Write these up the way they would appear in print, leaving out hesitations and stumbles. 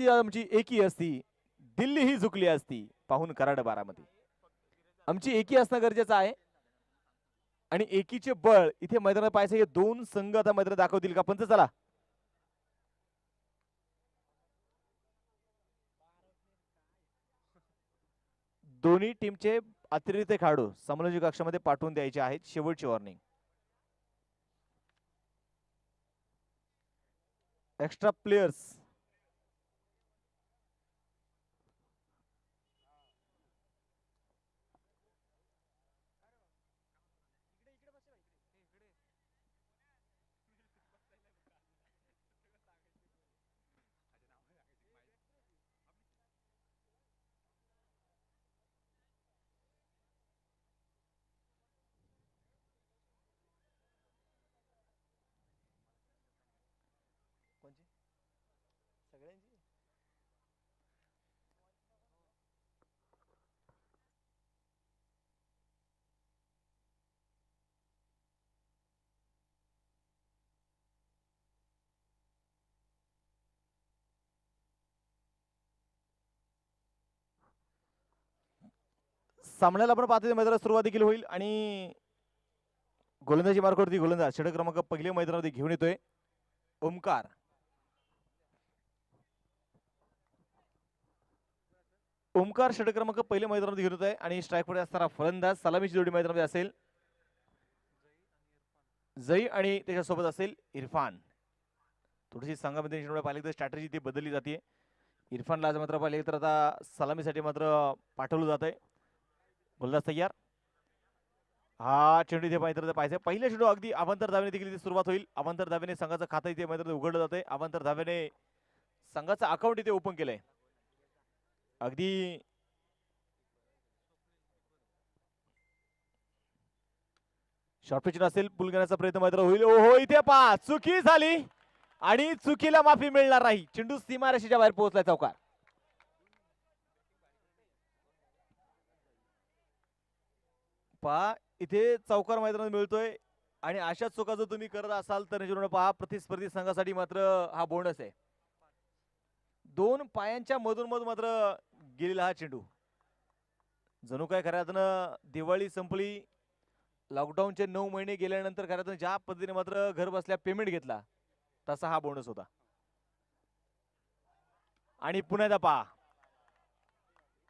आमची एकी असती, दिल्ली ही झुकली असती, पाहून कराड बारामती. आमची एकी असणं गरजेचं आहे आणि एकीचे बळ इथे मैदानात पाहायचं. हे दोन संघ आता मैदानात दाखवतील का? पंच चला. दोन्ही टीमचे अतिरिक्त खेळाडू समोलजी कक्षामध्ये पाठवून द्यायचे आहेत. शेवटची वॉर्निंग. Extra players. सामन्याला आपण पाहतो मैदानात सुरुवात देखील होईल आणि गोलंदाजी मार्गावरती गोलंदाज षटक क्रमांक पहिले मैदानामध्ये घेऊन येतोय ओमकार. ओमकार षटक क्रमांक पहिले मैदानामध्ये घेऊन येतोय आणि स्ट्राईक मध्ये असणारा फलंदाज सलामीची जोडी मैदानामध्ये असेल जई आणि त्याच्यासोबत असेल इरफान. थोडीशी संघामध्ये पाहिली तर स्ट्रॅटेजी ती बदलली जाते. इरफानला आज मात्र पाहिले तर आता सलामीसाठी मात्र पाठवलं जात आहे. गोलंदाज तयार. हा चेंडू इथे पाहिजे. पहिल्या चेंडू अगदी अवांतर धावेने देखील सुरुवात होईल. अवांतर धावेने संघाचं खातं इथे मैदानात उघडलं जातंय. अवांतर धावेने संघाचं अकाउंट इथे ओपन केलंय. अगदी शॉर्ट पिच असेल, पुल घेण्याचा प्रयत्न मात्र होईल. ओहो इथे पहा चुकी झाली आणि चुकीला माफी मिळणार नाही. चेंडू सीमारेषेच्या बाहेर पोहोचलाय चौकार. पहा इथे चौकार मैदानात मिळतोय आणि अशा चुका जर तुम्ही करत असाल तर पहा प्रतिस्पर्धी संघासाठी मात्र हा बोनस आहे. दोन पायांच्या मधून मध मात्र गेलेला हा चेंडू. जणू काय खऱ्या अर्थानं दिवाळी संपली, लॉकडाऊनचे 9 महिने गेल्यानंतर खऱ्या अर्थानं ज्या पद्धतीने मात्र घर बसल्या पेमेंट घेतला तसा हा बोनस होता. आणि पुन्हा पहा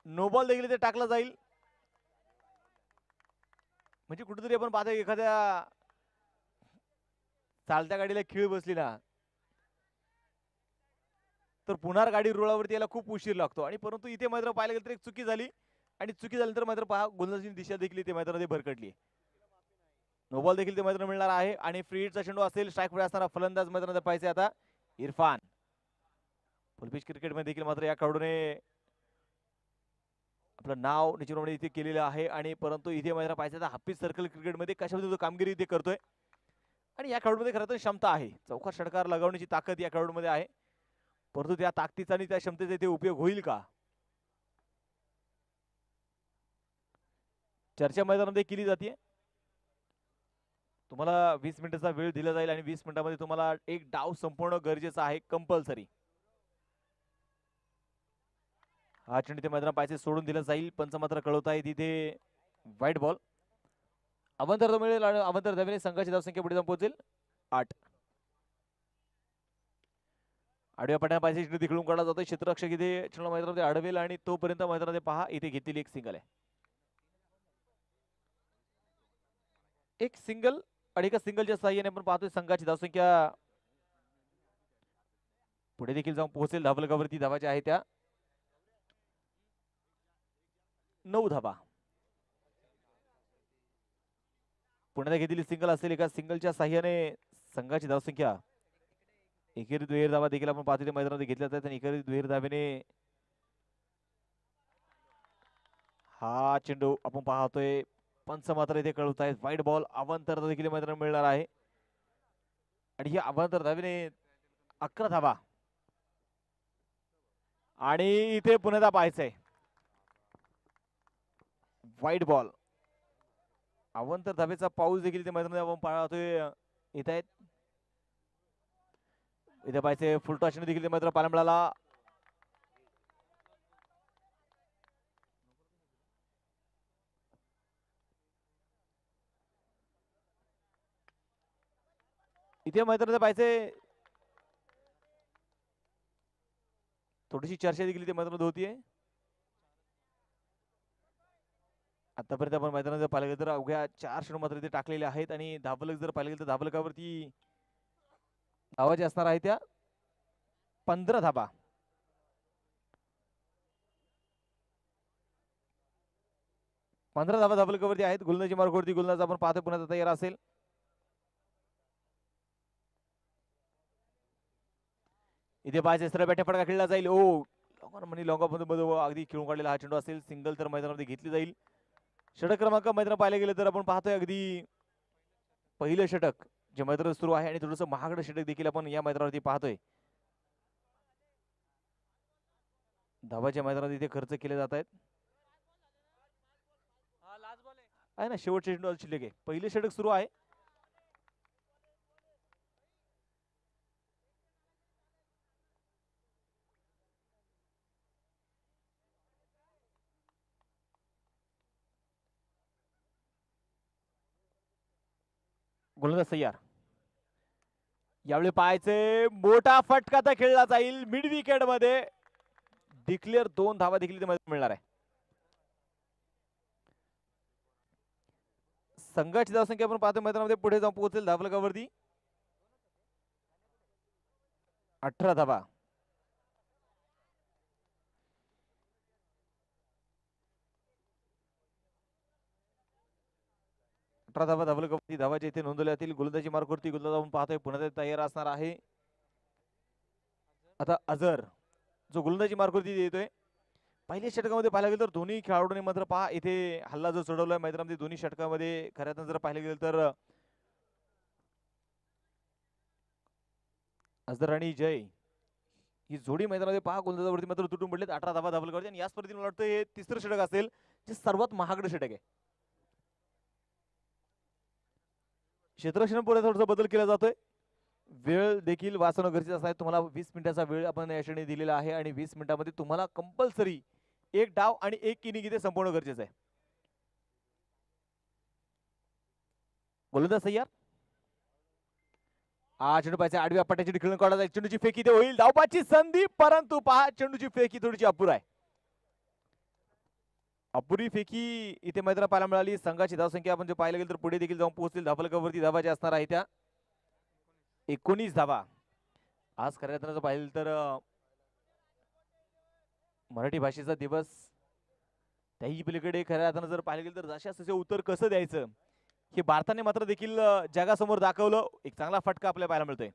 नो बॉल देखील ते टाकला जाईल. म्हणजे कुठेतरी आपण पाहतो एखाद्या चालत्या गाडीला खीळ बसली ना तर पुन्हा गाडी रुळावरती यायला खूप उशीर लागतो. आणि परंतु इथे मात्र पाहायला गेलं तर एक चुकी झाली आणि चुकी झाल्यानंतर मात्र पहा गोलंदाजीची दिशा देखील इथे मैदानामध्ये भरकटली. नो बॉल देखील ते मैदानात मिळणार आहे आणि फ्री हिटचा चेंडू असेल. स्ट्राईक मध्ये असणारा फलंदाज मैदानात पाहिजे आता इरफान. फुलपिच क्रिकेट मध्ये देखील मात्र या खेळाडूने आपलं नाव निश्चितपणे इथे केलेलं आहे आणि परंतु इथे मैदानात पाहिजे तर हाफिज सर्कल क्रिकेटमध्ये कशा पद्धतीने कामगिरी इथे करतोय आणि या खेळाडूमध्ये खरं तर क्षमता आहे. चौकार षटकार लगावण्याची ताकद या खेळाडूमध्ये आहे. परंतु त्या ताकदीचा आणि त्या क्षमतेचा इथे उपयोग होईल का? चर्चा मैदानामध्ये केली जाते. तुम्हाला 20 मिनिटाचा वेळ दिला जाईल आणि 20 मिनिटांमध्ये तुम्हाला एक डाव संपूर्ण गरजेचा आहे, कंपल्सरी. हा चेंडू ते मैदानात पाहिजे सोडून दिला जाईल. पंच मात्र कळवत आहे तिथे व्हाईट बॉल. अवंतर मिळेल आणि अवंतर धावेने संघाची धावसंख्या पुढे जाऊन पोहोचेल 8. आडव्या पट्ट्याने पाहिजे चेंडू तिकडून काढला जातोय. क्षेत्ररक्षक इथे चेंडू मैदानामध्ये अडवेल आणि तोपर्यंत मैदानामध्ये पहा इथे घेतलेली एक सिंगल आहे. एक सिंगल आणि एका सिंगलच्या साह्याने आपण पाहतोय संघाची धावसंख्या पुढे देखील जाऊन पोहोचेल. धावलगावरती धावाच्या आहे त्या 9 धावा. पुण्याला घेतलेली सिंगल असेल. एका सिंगलच्या साह्याने संघाची धावसंख्या एकेरी दुहेरी धावा देखील आपण पाहतोय मैदानामध्ये घेतल्या जातात आणि एकेरी दुहेरी धावेने हा चेंडू आपण पाहतोय. पंच मात्र इथे कळवत आहेत व्हाईट बॉल. अवांतर देखील मैदानात मिळणार आहे आणि ही अवांतर धावेने 11 धावा आणि इथे पुन्हा पाहायचंय व्हाईट बॉल. अवांतर धावेचा पाऊस देखील इथे मैदानात आपण पाहतोय येत आहेत. इथे पाहिजे फुलटॉस देखील मात्र पाहायला मिळाला. इथे मैदानात पाहिजे थोडीशी चर्चा देखील इथे मैदानात होतीये. आतापर्यंत आपण मैदानात पाहिलं गेलं तर अवघ्या 4 षटक मात्र इथे टाकलेले आहेत आणि धावफलक जर पाहिलं गेलं तर धावफलकावरती धावा ज्या असणार आहेत त्या 15 धाबा. धावफलकावरती आहेत. गोलंदाजी मार्गावरती गोलंदाज आपण पाहतोय पुन्हा तयार असेल. इथे पाहिजे सरळ बॅट फटका खेळला जाईल. ओ लॉंग ऑफ मध्ये अगदी खेळून काढलेला हा चेंडू असेल. सिंगल तर मैदानामध्ये घेतली जाईल. षटक क्रमांक मैदानात पाहिले गेले तर आपण पाहतोय अगदी पहिलं षटक जे मैदानात सुरू आहे आणि थोडंसं महागडं षटक देखील आपण या मैदानावरती पाहतोय. धावाच्या मैदानात इथे खर्च केले जात आहेत. आहे ना शेवटचे चेंडू शिल्लक आहे. पहिलं षटक सुरू आहे. गोलंदाज तयार. यावेळी पाहायचे मोठा फटका तर खेळला जाईल मिड विकेट मध्ये. डिक्लेअर 2 धावा देखील मिळणार आहे. संघाची धावसंख्या आपण पाहतो मैदानामध्ये पुढे जाऊन पोहोचेल धावफलकावरती 18 धावा. धावफलकावरती धावा जे इथे नोंदवल्या जातील. गोलंदाजी मार्गावरती गोलंदाज आपण पाहतोय पुन्हा तयार असणार आहे. आता अझर जो गोलंदाजी मार्गावरती येतोय. पहिल्या षटकामध्ये पाहायला गेलं तर दोन्ही खेळाडूंनी मात्र पहा इथे हल्ला जो चढवलाय मैदानामध्ये दोन्ही षटकामध्ये खऱ्या जर पाहिलं गेलं तर अझर आणि जय ही जोडी मैदानामध्ये पहा गोलंदाजावरती मात्र तुटून पडलेत. 18 धावा धावफलकावरती आणि या स्पर्धेत मला वाटतं हे तिसरं षटक असेल जे सर्वात महागडं षटक आहे. क्षेत्ररक्षण पुढे थोडासा बदल केला जातोय. वेळ देखील वाचवणं गरजेचं आहे. तुम्हाला 20 मिनिटाचा वेळ आपण या क्षणी दिलेला आहे आणि 20 मिनिटांमध्ये तुम्हाला कंपल्सरी एक डाव आणि एक इनिंग इथे संपवणं गरजेचं आहे. गोलंदाज तयार. चेंडू पाहिजे आडव्या पट्ट्याची खेळून काढला जाईल. चेंडूची फेकी इथे होईल. धावपाची संधी परंतु पहा चेंडूची फेकी थोडीशी अपुरी आहे. अपुरी फेकी इथे मैदानात पाहायला मिळाली. संघाची धावसंख्या आपण जे पाहायला गेलं तर पुढे देखील जाऊन पोहोचतील. धावफलकावरती धावा ज्या असणार आहे त्या 19 धावा. आज खऱ्या अर्थानं पाहिलं तर मराठी भाषेचा दिवस त्याही पलीकडे खऱ्या अर्थानं जर पाहिलं गेलं तर जशास उत्तर कसं द्यायचं हे भारताने मात्र देखील जगासमोर दाखवलं. एक चांगला फटका आपल्याला पाहायला मिळतोय.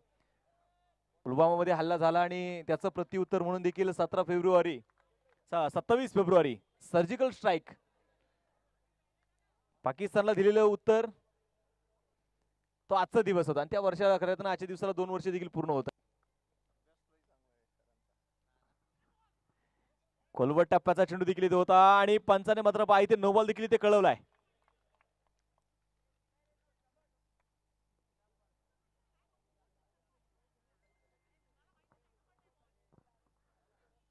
पुलवामा मध्ये हल्ला झाला आणि त्याचं प्रत्युत्तर म्हणून देखील 27 फेब्रुवारी सर्जिकल स्ट्राईक पाकिस्तानला दिलेलं उत्तर तो आजचा दिवस होता आणि त्या वर्षाला खरं तर आजच्या दिवसाला 2 वर्ष देखील पूर्ण होत. खोलवट टप्प्याचा चेंडू देखील इथे होता आणि पंचाने मात्र पहा इथे नो बॉल देखील इथे कळवलाय.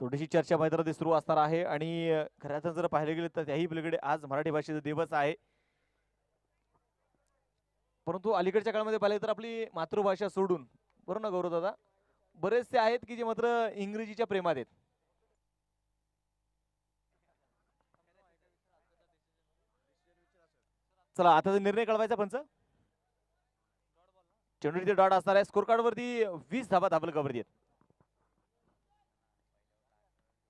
थोडीशी चर्चा मैदानात सुरू असणार आहे आणि खऱ्या अर्थानं जर पाहिलं गेलं तर त्याही पलीकडे आज मराठी भाषेचा दिवस आहे. परंतु अलीकडच्या काळामध्ये पाहिलं तर आपली मातृभाषा सोडून बरोबर ना गौरव दादा बरेचसे आहेत की जे मात्र इंग्रजीच्या प्रेमात आहेत. चला आता निर्णय कळवायचा पंच. चेंडू इथे डॉट असणार आहे. स्कोर कार्ड वरती 20 धावा धावफलकावरती आहेत.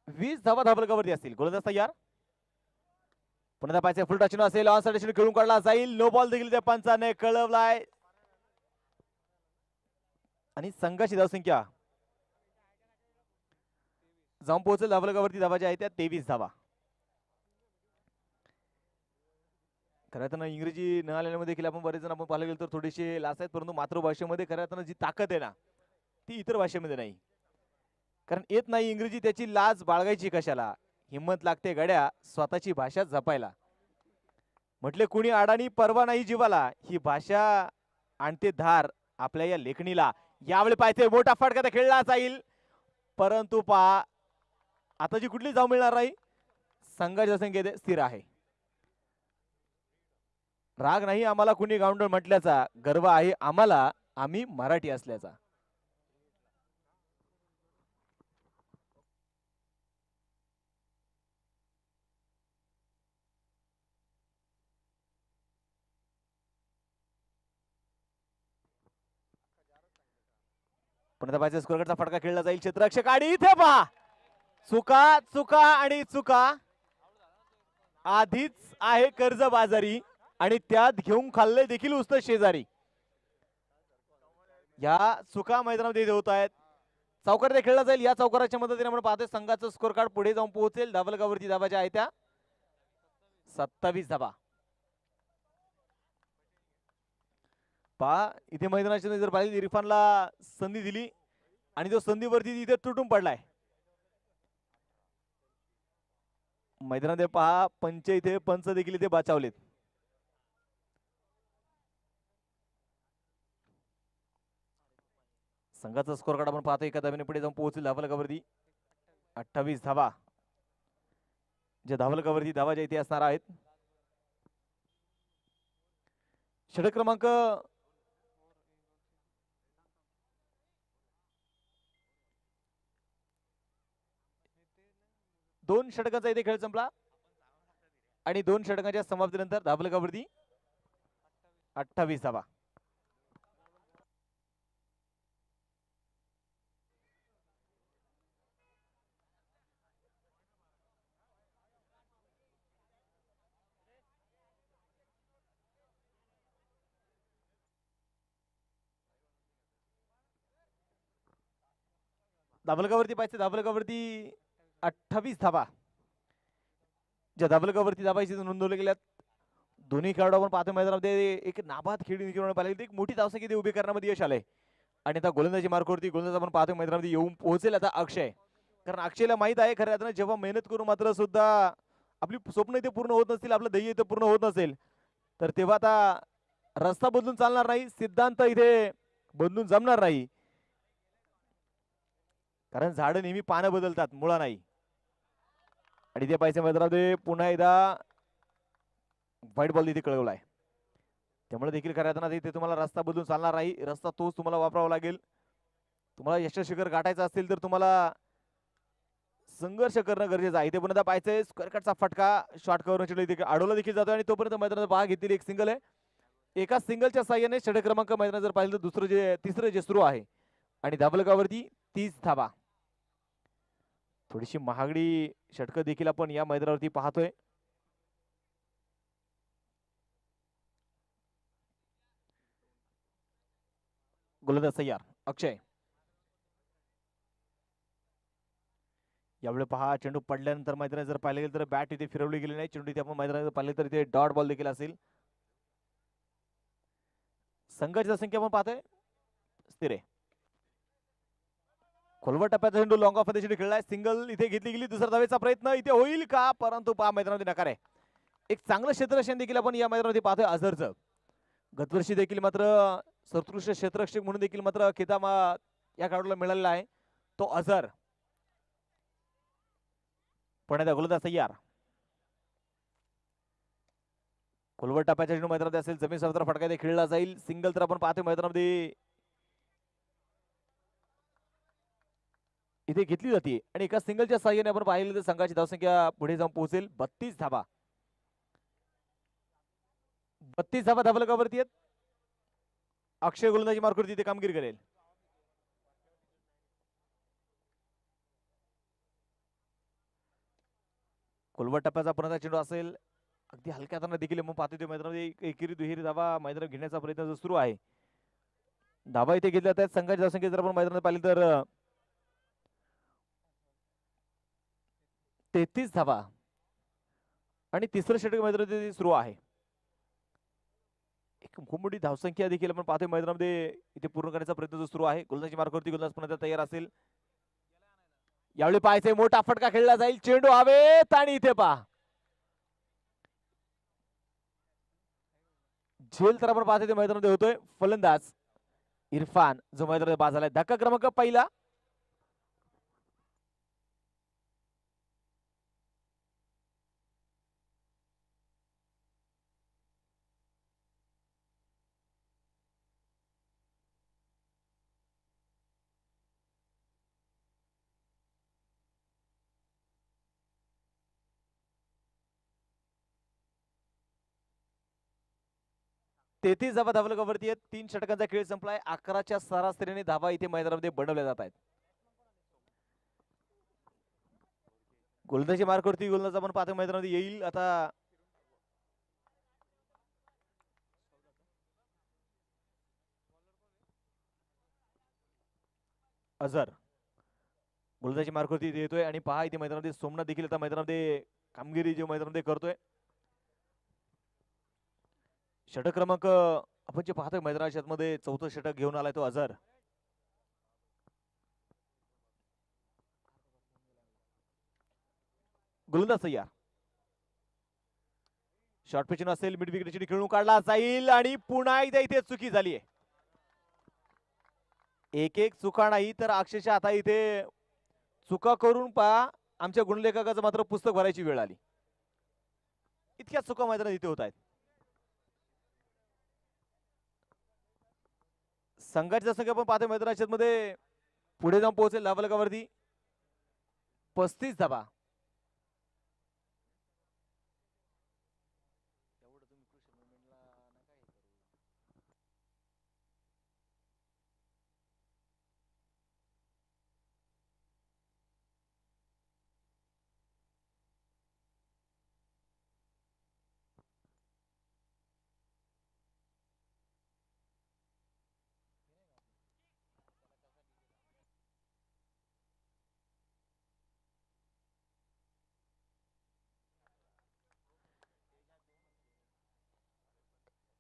20 धावा धावफलकावरती असतील. गोलंदाज तयार. पुन्हा पाहिजे फुल टच असेल. ऑन साइड खेळून काढला जाईल. नो बॉल देखील त्या पंचाने कळवलाय आणि संघाची धावसंख्या जाऊन पोहोचेल धावफलकावरती धावा ज्या आहेत त्या 23 धावा. खऱ्या अर्थानं इंग्रजी न आल्यामध्ये देखील आपण बरेच जण आपण पाहायला गेलो तर थोडेसे लास आहेत. परंतु मातृभाषेमध्ये खऱ्या अर्थानं जी ताकद आहे ना ती इतर भाषेमध्ये नाही. कारण येत नाही इंग्रजी त्याची लाज बाळगायची कशाला. हिम्मत लागते गड्या स्वतःची भाषा जपायला. म्हटले कुणी अडाणी परवा नाही जीवाला. ही भाषा आणते धार आपल्या या लेखणीला. यावेळी पाहिजे मोठा फटका खेळला जाईल परंतु पहा आता जी कुठली धाव मिळणार नाही. संघाची संख्या स्थिर आहे. राग नाही आम्हाला कुणी गावंडळ म्हटल्याचा. गर्व आहे आम्हाला आम्ही मराठी असल्याचा. पुन्हा पाहिजे स्कोरकडचा फटका खेळला जाईल. क्षेत्ररक्षक आणि इथे पहा चुका चुका आणि चुका. आधीच आहे कर्जबाजारी आणि त्यात घेऊन खाल्ले देखील उस्त शेजारी. या चुका मैदानामध्ये होत आहेत. चौकार खेळला जाईल. या चौकाराच्या मदतीने आपण पाहतोय संघाचं स्कोर कार्ड पुढे जाऊन पोहोचेल. धावलगावरती धावाच्या आहे त्या 27 धावा. पहा इथे मैदानाची जर पाहिली इरफानला संधी दिली आणि तो संधीवरती इथे तुटून पडलाय. मैदानात पहा पंच इथे पंच देखील इथे बचावलेत. संघाचा स्कोर कार्ड आपण पाहतो एका धावेने पुढे जाऊन पोहोचेल धावलगावरती 28 धावा. जे धावलगावरती धावा ज्या इथे असणार आहेत. षटक क्रमांक 2 षटकांचा इथे खेळ संपला आणि 2 षटकांच्या समाप्तीनंतर धावलगावरती 28 धावा. धावलगावरती पाहिजे धावलगावरती 28 धावा. ज्या धावलगावरती धावायची नोंदवल्या गेल्यात. दोन्ही खेळाडू आपण पाहतो मैदानामध्ये एक नाबाद खेळी निघून पाहिली. एक मोठी धावसंख्या उभी करण्यामध्ये यश आलंय आणि आता गोलंदाजी मार्कवरती गोलंदाज आपण पाहतो मैदानामध्ये येऊन पोहोचेल आता अक्षय. कारण अक्षयला माहित आहे खरं आता जेव्हा मेहनत करून मात्र सुद्धा आपली स्वप्न इथे पूर्ण होत नसतील, आपलं ध्येय इथे पूर्ण होत नसेल तर तेव्हा आता रस्ता बदलून चालणार नाही, सिद्धांत इथे बदलून जमणार नाही. कारण झाडं नेहमी पानं बदलतात, मुळा नाही. आणि ते पाहिजे मैदानामध्ये पुन्हा एकदा व्हाईट बॉल इथे कळवलाय. त्यामुळे देखील खऱ्या इथे तुम्हाला रस्ता बदलून चालणार नाही. रस्ता तोच तुम्हाला वापरावा लागेल. तुम्हाला यश शिखर गाठायचं असेल तर तुम्हाला संघर्ष करणं गरजेचं आहे. इथे पुन्हा पाहायचंय स्क्वेअरकटचा फटका शॉर्ट कव्हर इथे अडवला देखील जातो आणि तोपर्यंत मैदानात भाग घेतलेली एक सिंगल आहे. एका सिंगलच्या साह्याने षटक क्रमांक मैदानात जर पाहिलं तर दुसरं तिसरं जे सुरू आहे आणि धावलगावरती 30 धावा. थोडीशी महागडी षटकं देखील आपण या मैदानावरती पाहतोय. गोलंदाज तयार अक्षय. यावेळी पहा चेंडू पडल्यानंतर मैदानात जर पाहिलं गेलं तर बॅट इथे फिरवली गेली नाही. चेंडू इथे आपण मैदानात पाहिले तर इथे डॉट बॉल देखील असेल. संघाची संख्या आपण पाहतोय स्थिर आहे. खोलवर टप्प्याचा चेंडू लॉंग ऑफ मध्ये खेळलाय. सिंगल इथे घेतली गेली. दुसरा धावेचा प्रयत्न इथे होईल का, परंतु पहा मैदानामध्ये नकार आहे. एक चांगलं क्षेत्ररक्षण देखील आपण या मैदानामध्ये पाहतोय अझरचं. गतवर्षी देखील मात्र सर्वोत्कृष्ट क्षेत्ररक्षक म्हणून देखील मात्र खिताब या खेळाडूला मिळालेला आहे तो अझर. पण गोलंदाज तयार. खोलवर टप्प्याच्या चेंडू मैदानामध्ये असेल. जमीन समुद्र फटका इथे खेळला जाईल. सिंगल तर आपण पाहतोय मैदानामध्ये इथे घेतली जाते आणि एका सिंगलच्या साह्याने आपण पाहिलं तर संघाची धावसंख्या पुढे जाऊन पोहोचेल 32 धावा. 32 धावा धावलगावरती आहेत. अक्षय गोलंदाजी मार्कवरती इथे कामगिरी करेल. खोलवर टप्प्याचा पुन्हा चेंडू असेल. अगदी हलक्या हाताने देखील मग पाहतोय मैदानामध्ये एकेरी दुहेरी धावा मैदानात घेण्याचा प्रयत्न जो सुरू आहे. धावा इथे घेतल्या जातात. संघाची धावसंख्या जर आपण मैदानात पाहिली तर 33 धावा आणि तिसरं षटक मैदानामध्ये सुरू आहे. एक खूप मोठी धावसंख्या देखील आपण पाहतोय मैदानामध्ये इथे पूर्ण करण्याचा प्रयत्न जो सुरू आहे. गोलंदाजी मार्कवरती गोलंदाज पुन्हा तयार असेल. यावेळी पाहायचंय मोठा फटका खेळला जाईल. चेंडू हवेत आणि इथे पहा झेल तर आपण पाहतोय मैदानामध्ये होतोय. फलंदाज इरफान जो मैदानामध्ये बाद झालाय. धक्का क्रमांक पहिला. 33 धावा धावलकावरती आहेत. 3 षटकांचा खेळ संपलाय. 11च्या सरासरीने धावा इथे मैदानामध्ये बनवल्या जात आहेत. गोलंदाजी मार्कवरती गोलंदाज आपण पाहतो मैदानामध्ये येईल आता. अझर गोलंदाजी मार्कवरती येतोय आणि पहा इथे मैदानामध्ये सोमनाथ देखील आता मैदानामध्ये कामगिरी जे मैदानामध्ये करतोय. षटक क्रमांक आपण जे पाहतोय मैदानाच्या मध्ये 4थं षटक घेऊन आलाय तो अझर. गोलंदाज तयार. शॉर्ट पिच असेल, मिड विकेटची खेळून काढला जाईल आणि पुन्हा एकदा इथे चुकी झाली आहे. एक एक चुका नाही तर अक्षरशः आता इथे चुका करून पहा आमच्या गुणलेखकाचं मात्र पुस्तक भरायची वेळ आली. इतक्या चुका मैदानात इथे होत आहेत. संघाची संख्या आपण पाहतोय मैदानाच्या मध्ये पुढे जाऊन पोहोचेल धावलकावरती 35 धावा.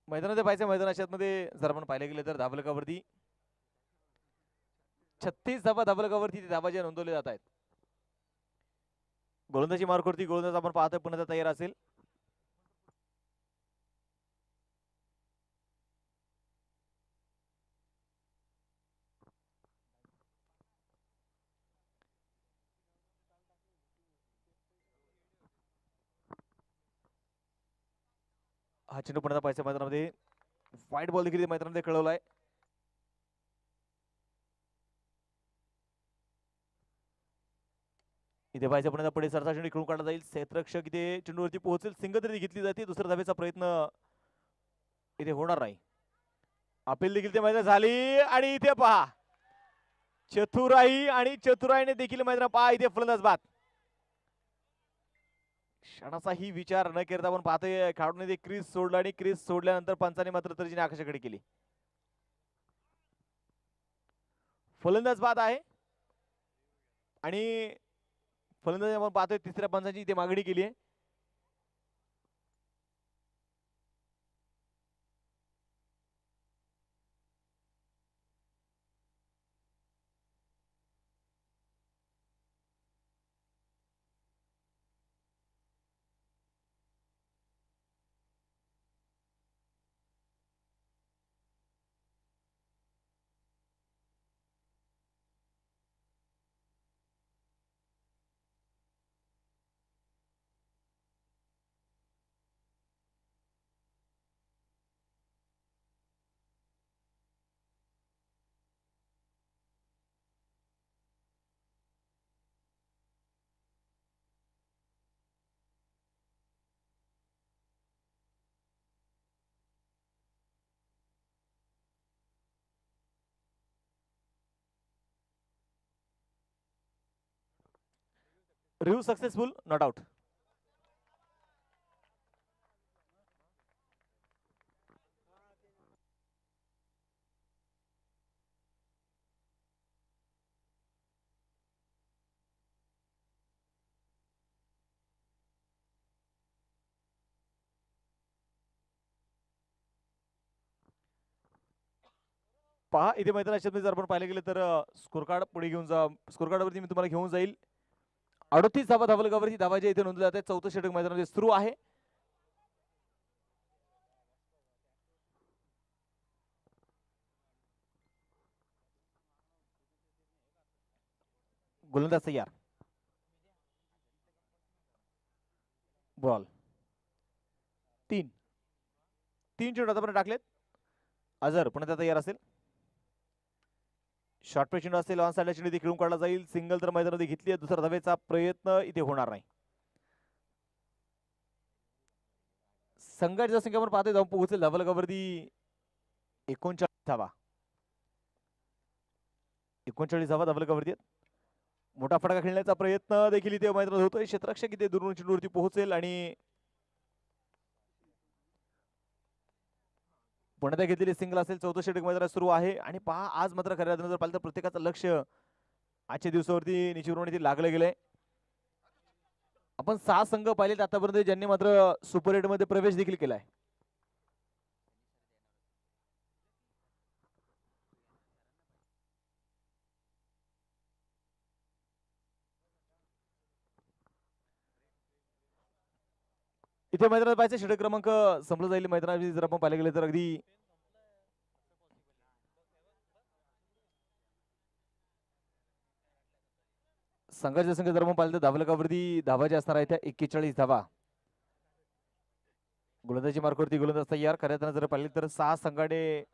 मैदानामध्ये पाहायचं मैदानाच्या मध्ये जर आपण पाहिले गेले तर धावलकावरती 36 धावा धावलकावरती धावा ज्या नोंदवल्या जात आहेत. गोलंदाजी मार्कवरती गोलंदाज आपण पाहतोय पुन्हा तयार असेल. हा चेंडू पुन्हा पाहायचा मैदानामध्ये व्हाईट बॉल देखील मैदानामध्ये खेळवलाय. इथे पाहायचं पुन्हा पुढे सरसा चेंडू खेळून काढला जाईल. क्षेत्ररक्षक इथे चेंडूवरती पोहोचेल. सिंगल घेतली जाते. दुसऱ्या धावेचा प्रयत्न इथे होणार नाही. अपील देखील ते मैदान झाली आणि इथे पहा चतुराई आणि चतुराईने देखील मैदान पहा इथे फलंदाज बाद. क्षणाचाही विचार न करता आपण पाहतोय खेळाडूने क्रीज सोडला आणि क्रीज सोडल्यानंतर पंचाने मात्र तर्जीने आकाशाकडे केली. फलंदाज बाद आहे आणि फलंदाज आपण पाहतोय तिसऱ्या पंचाची इथे मागणी केली आहे. Review successful, not out. पहा इथे मैदानाच्या जर आपण पाहिले गेले तर स्कोर कार्ड पुढे घेऊन जा. स्कोर कार्डवरती मी तुम्हाला घेऊन जाईल. 38 धावा धावलकावरती धावा जे इथे नोंदवल्या जातात. 4थं षटक मैदानामध्ये सुरू आहे. गोलंदाज तयार. बॉल 3 चेंडू आतापर्यंत टाकलेत. अझर पुन्हा तयार असेल. शॉर्ट पे चेंडू असेल. ऑन साइडला चेंडू खेळून काढला जाईल. सिंगल तर मैदानामध्ये घेतली आहे. दुसऱ्या धावेचा प्रयत्न इथे होणार नाही. संघाची संख्या आपण पाहतोय जाऊन पोहोचेल धावलकावरती 39 धावा. 39 धावा धावलकावरती. मोठा फटका खेळण्याचा प्रयत्न देखील इथे मैदानात होतोय. क्षेत्ररक्षक इथे दुरून चेंडूवरती पोहोचेल आणि पुण्यात घेतलेली सिंगल असेल. 14 षटक मैदानात सुरू आहे आणि पहा आज मात्र खऱ्या अर्थाने जर पाहिलं तर प्रत्येकाचं लक्ष आजच्या दिवसावरती निश्चितपणे लागलं गेलंय. आपण 6 संघ पाहिलेत आतापर्यंत ज्यांनी मात्र सुपर 8 मध्ये प्रवेश देखील केलाय. इथे मैदानात पाहिजे षटक क्रमांक संपलं जाईल. मैदानात जर आपण पाहिले गेले तर अगदी संघाच्या संख्या जर आपण पाहिलं तर धावलकावरती धावा ज्या असणार आहेत त्या 41 धावा. गोलंदाजी मार्कवरती गोलंदाज तयार. खऱ्या अर्थाने जर पाहिले तर 6 संघाने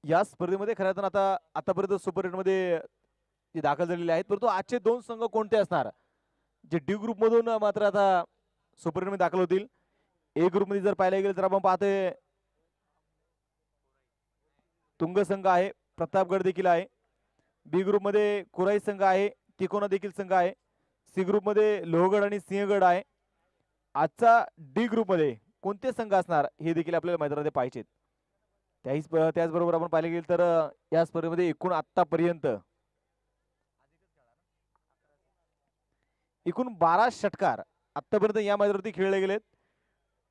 या स्पर्धेमध्ये खऱ्या अर्थाने आतापर्यंत सुपर 8 मध्ये जे दाखल झालेले आहेत. परंतु आजचे 2 संघ कोणते असणार जे डी ग्रुप मधून मात्र आता सुपर 8 मध्ये दाखल होतील. ए ग्रुप मध्ये जर पाहायला गेलं तर आपण पाहतोय तुंग संघ आहे, प्रतापगड देखील आहे. बी ग्रुप मध्ये कुराई संघ आहे, तिकोना देखील संघ आहे. सी ग्रुप मध्ये लोहगड आणि सिंहगड आहे. आजचा डी ग्रुप मध्ये कोणते संघ असणार हे देखील आपल्याला मैदानामध्ये पाहिजेत. त्याचबरोबर आपण पाहिले गेलं तर या स्पर्धेमध्ये एकूण आतापर्यंत एकूण 12 षटकार आतापर्यंत या मैदानावरती खेळले गेलेत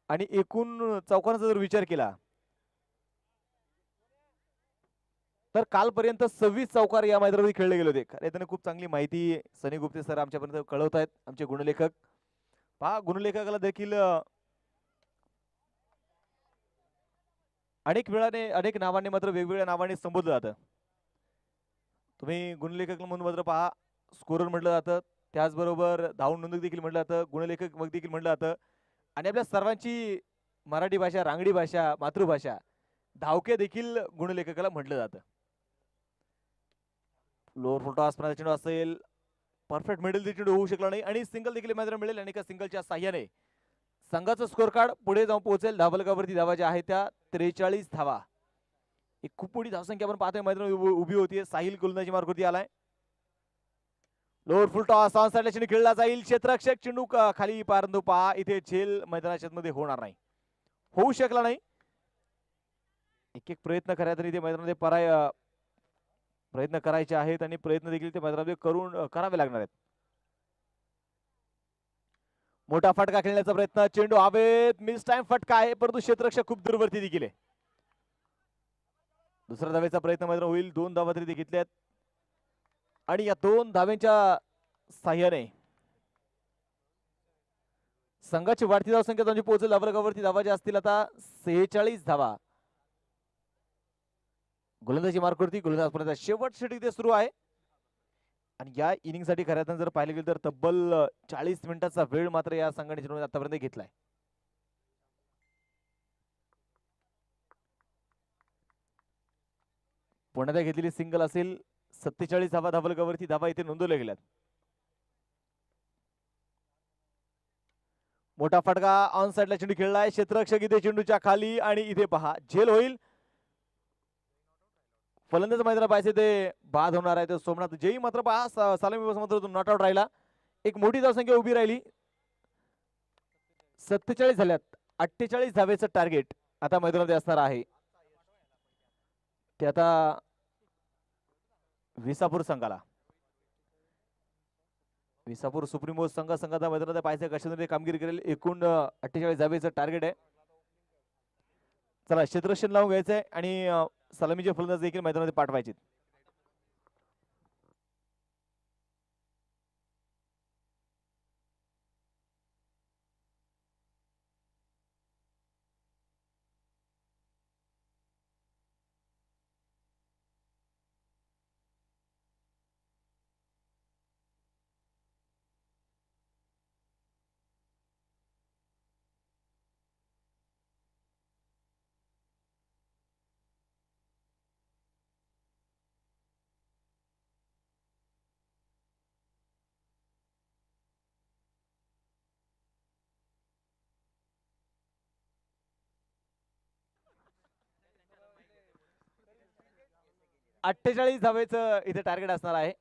आणि एकूण चौकांचा जर विचार केला तर कालपर्यंत 26 चौकार या मैदानावरती खेळले गेले होते. खरं खूप चांगली माहिती सनी गुप्ते सर आमच्यापर्यंत कळवत आहेत. आमचे गुणलेखक पहा गुणलेखकाला देखील अनेक वेळाने अनेक नावांनी मात्र वेगवेगळ्या नावाने संबोधलं जातं. तुम्ही गुणलेखक म्हणून मात्र पहा स्कोरर म्हटलं जातं, त्याचबरोबर धावून नोंदक देखील म्हटलं जातं, गुणलेखक मग देखील म्हटलं जातं आणि आपल्या सर्वांची मराठी भाषा, रांगडी भाषा, मातृभाषा धावके देखील गुणलेखकाला म्हटलं जातं. लोअर फुल टॉस चेंडू असेल, परफेक्ट मिडल देखील होऊ शकला नाही आणि सिंगल देखील मैदानात मिळेल आणि एका सिंगलच्या साह्याने संघाचं स्कोर कार्ड पुढे जाऊन पोहोचेल. धावलकावरती धावा ज्या आहेत त्या 43 धावा. एक खूप मोठी धावसंख्या आपण पाहतोय मैदानात उभी होतीये. साहिल गोलंदाजी मार्कवरती आलाय. लोअर फुल टॉस ऑन साइडला चेंडू खेळला जाईल. क्षेत्ररक्षक चेंडू खाली पारंदू पहा इथे झेल मैदानाच्या मध्ये होणार नाही, होऊ शकला नाही. एक एक प्रयत्न करायचा इथे मैदानामध्ये प्रयत्न करायचे आहेत आणि प्रयत्न देखील ते मैदानामध्ये करावे लागणार आहेत. मोठा फटका खेळण्याचा प्रयत्न, चेंडू हवेत, मिस टाइम फटका आहे परंतु क्षेत्ररक्षक खूप दूरवरती देखील आहे. दुसरा धावेचा प्रयत्न मैदान होईल. 2 धावा तरी घेतल्यात आणि या 2 धाव्यांच्या साह्याने संघाची वाढती धावसंख्या त्यांची पोहोचेल. धावलकावरती धावा ज्या असतील आता 46 धावा. गोलंदाजी मार्कवरती गोलंदाज शेवट षटक इथे सुरू आहे आणि या इनिंग साठी खऱ्या जर पाहिले गेले तर तब्बल 40 मिनिटाचा वेळ मात्र या संघाने आतापर्यंत घेतलाय. पुण्यात घेतलेली सिंगल असेल. 47 धावा धावलकावरती धावा इथे नोंदवल्या गेल्यात. मोठा फटका ऑन साइडला चेंडू खेळलाय. क्षेत्ररक्षक इथे चेंडूच्या खाली आणि इथे पहा झेल होईल. फलंदाज मैदानात पाहिजे ते बाद होणार आहे. सोमनाथ जयी मात्र पहा सलामी मात्र नॉट आउट राहिला. एक मोठी धावसंख्या उभी राहिली. 47 झाल्यात. 48 धावेचं टार्गेट आता मैदानामध्ये असणार आहे. ते आता विसापूर संघाला, विसापूर सुप्रीमो संघाचा मैदानात पाहिजे कशामध्ये कामगिरी करेल. एकूण 48 धावेचं टार्गेट आहे. चला क्षेत्ररक्षण लावून घ्यायचंय आणि सलामीचे फलंदाज देखील मैदानामध्ये पाठवायचे. 48 धावेचं इथे टार्गेट असणार आहे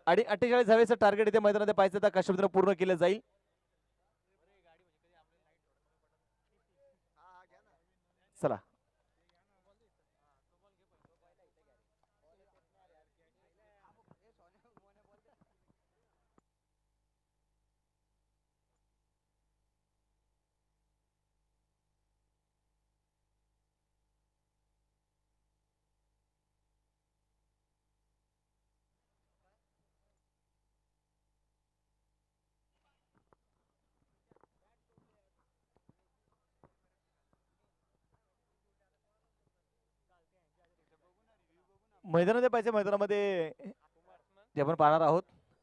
आणि 48 धावेचं टार्गेट इथे मैदानात पाहिजे तर कशा पद्धतीने पूर्ण केलं जाईल. चला मैदानामध्ये पाहिजे मैदानामध्ये जे आपण पाहणार आहोत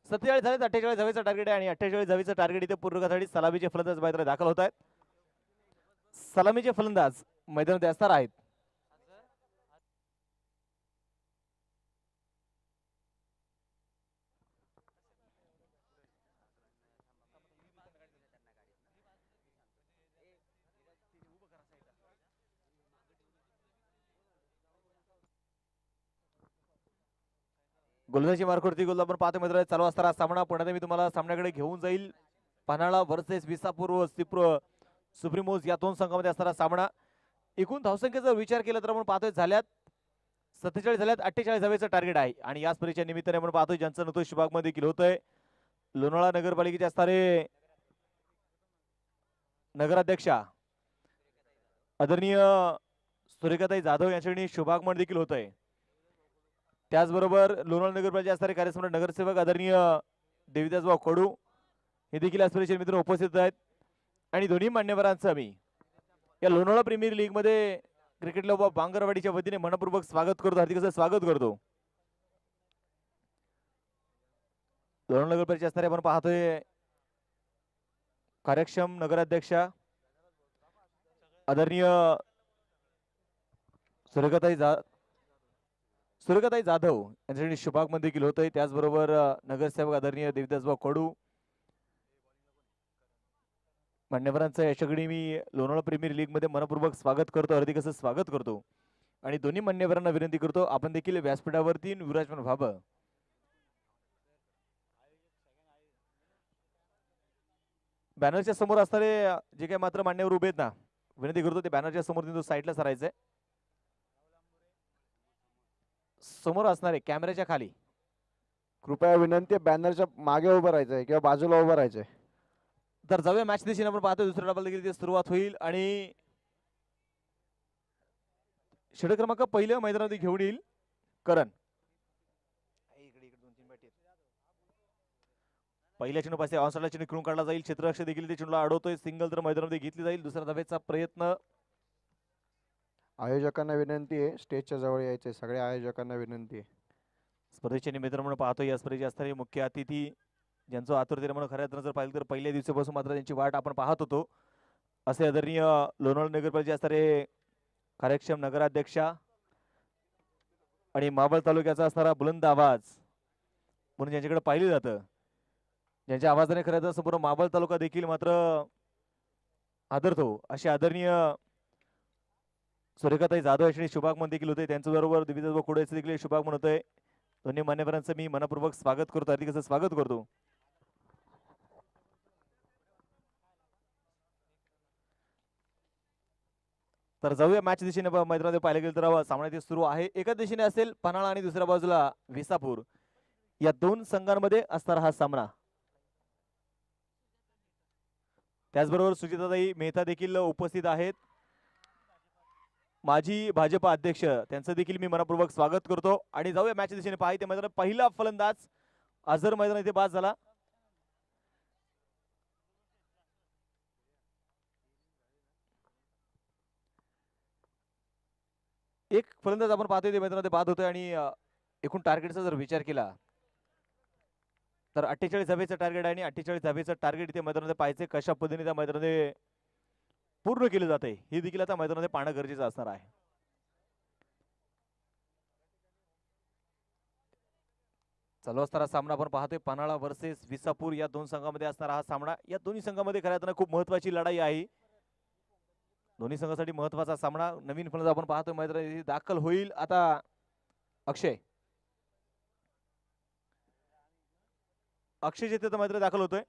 47 झाले 48 धावेचं टार्गेट आहे आणि 48 धावेचं टार्गेट इथे पूर्ण करण्यासाठी सलामीचे फलंदाज मैदानात दाखल होत आहेत. सलामीचे फलंदाज मैदानात असणार आहेत. गोलंदाजी मार्कवरती गोल आपण पाहतो मित्रांनो चालू असताना सामना पुन्हा मी तुम्हाला सामन्याकडे घेऊन जाईल. पन्हाळा वर्सेस विसापूर व सुप्रीमोज या दोन संघामध्ये असणारा सामना. एकूण धावसंख्येचा विचार केला तर आपण पाहतोय झाल्यात 47 झाल्यात 48 धावेचं टार्गेट आहे आणि याच परीच्या निमित्ताने आपण पाहतोय ज्यांचं नतो विभागमध्ये देखील होतोय. लोणावळा नगरपालिकेचे असणारे नगराध्यक्षा आदरणीय सुरेखाताई जाधव यांच्याकडे शुभागमन देखील होतंय. त्याचबरोबर लोणावळा नगरपालिकेचे असणारे कार्यसम्राट नगरसेवक आदरणीय देविदासभाऊ कडू हे देखील आज परिचय मित्र उपस्थित आहेत आणि दोन्ही मान्यवरांचं आम्ही या लोणावळा प्रीमियर लीग मध्ये क्रिकेट क्लब बांगरवाडीच्या वतीने मनपूर्वक स्वागत करतो. हार्दिक असं स्वागत करतो. लोणावळा नगरपालिकेचे असणारे आपण पाहतोय कार्यक्षम नगराध्यक्षा आदरणीय सुरेखाताई जाधव यांच्यासाठी शुभागमन देखील होतंय. त्याचबरोबर नगरसेवक आदरणीय देविदासभाऊ कडू मान्यवरांचं याच्याकडे मी लोणावळा प्रीमियर लीग मध्ये मनपूर्वक स्वागत करतो. हार्दिक असं स्वागत करतो आणि दोन्ही मान्यवरांना विनंती करतो आपण देखील व्यासपीठावरती विराजमान व्हावं. बॅनरच्या समोर असणारे जे काही मात्र मान्यवर उभे आहेत ना विनंती करतो ते बॅनरच्या समोर साईडला सरायचंय. समोर असणारे कॅमेऱ्याच्या खाली कृपया विनंती बॅनरच्या मागे उभं राहायचंय किंवा बाजूला उभं राहायचंय. तर जाऊया मॅच दिशेने आपण पाहतो. दुसऱ्या डबल देखील सुरुवात होईल आणि षटक क्रमांक पहिल्या मैदानामध्ये घेऊन येईल करण. पहिल्या चेंडू पासे ऑनसाइडला चेंडू खेळून काढला जाईल. क्षेत्ररक्षक देखील ते चेंडूला अडवतोय. सिंगल तर मैदानामध्ये घेतली जाईल. दुसऱ्या धावेचा प्रयत्न. आयोजकांना विनंती आहे स्टेजच्या जवळ यायचंय. सगळ्या आयोजकांना विनंती आहे. स्पर्धेचे निमित्त म्हणून पाहतोय या स्पर्धेचे असणारे मुख्य अतिथी ज्यांचं आतुरतेने म्हणून खऱ्या अर्थानं जर पाहिलं तर पहिल्या दिवसापासून मात्र त्यांची वाट आपण पाहत होतो असे आदरणीय लोणावळा नगरपालिकेचे असणारे कार्यक्षम नगराध्यक्षा आणि मावळ तालुक्याचा असणारा बुलंद आवाज म्हणून ज्यांच्याकडे पाहिलं जातं ज्यांच्या आवाजाने खऱ्या अर्थानं संपूर्ण मावळ तालुका देखील मात्र आदरतो असे आदरणीय सुरेखाताई जाधव यांनी शुभागमन देखील होते. त्यांच्याबरोबर दिविदासभाऊ कडू यांचं देखील शुभागमन होतंय. दोन्ही मान्यवरांचं मी मनपूर्वक स्वागत करतो. हार्दिक असं स्वागत करतो. तर जाऊया मॅच दिशेने मैदानामध्ये पाहिलं गेलं तर सामना सुरू आहे. एका दिशेने असेल पन्हाळा आणि दुसऱ्या बाजूला विसापूर या दोन संघांमध्ये असणारा हा सामना. त्याचबरोबर सुचिताताई मेहता देखील उपस्थित आहेत. माजी भाजपा अध्यक्ष त्यांचं देखील मी मनपूर्वक स्वागत करतो आणि जाऊया मॅच दिशेने पाहिजे मैदानात पहिला फलंदाज अझर मैदान इथे बाद झाला. एक फलंदाज आपण पाहतोय ते मैदानामध्ये बाद होतोय आणि एकूण टार्गेटचा जर विचार केला तर 48 धावेचं टार्गेट आहे आणि 48 धावेचं टार्गेट इथे मैदानामध्ये पाहायचे कशा पद्धतीने त्या मैदानामध्ये पूर्ण केलं जाते हे देखील आता मैदानामध्ये पाहणं गरजेचं असणार आहे. चालू असणारा सामना आपण पाहतोय पन्हाळा वर्सेस विसापूर या दोन संघांमध्ये असणारा हा सामना. या दोन्ही संघांमध्ये खऱ्या अर्थानं खूप महत्वाची लढाई आहे. दोन्ही संघासाठी महत्वाचा सामना. नवीन फलंदाज आपण पाहतोय मैदानात दाखल होईल. आता अक्षय अक्षय जिथे तर मात्र दाखल होतोय.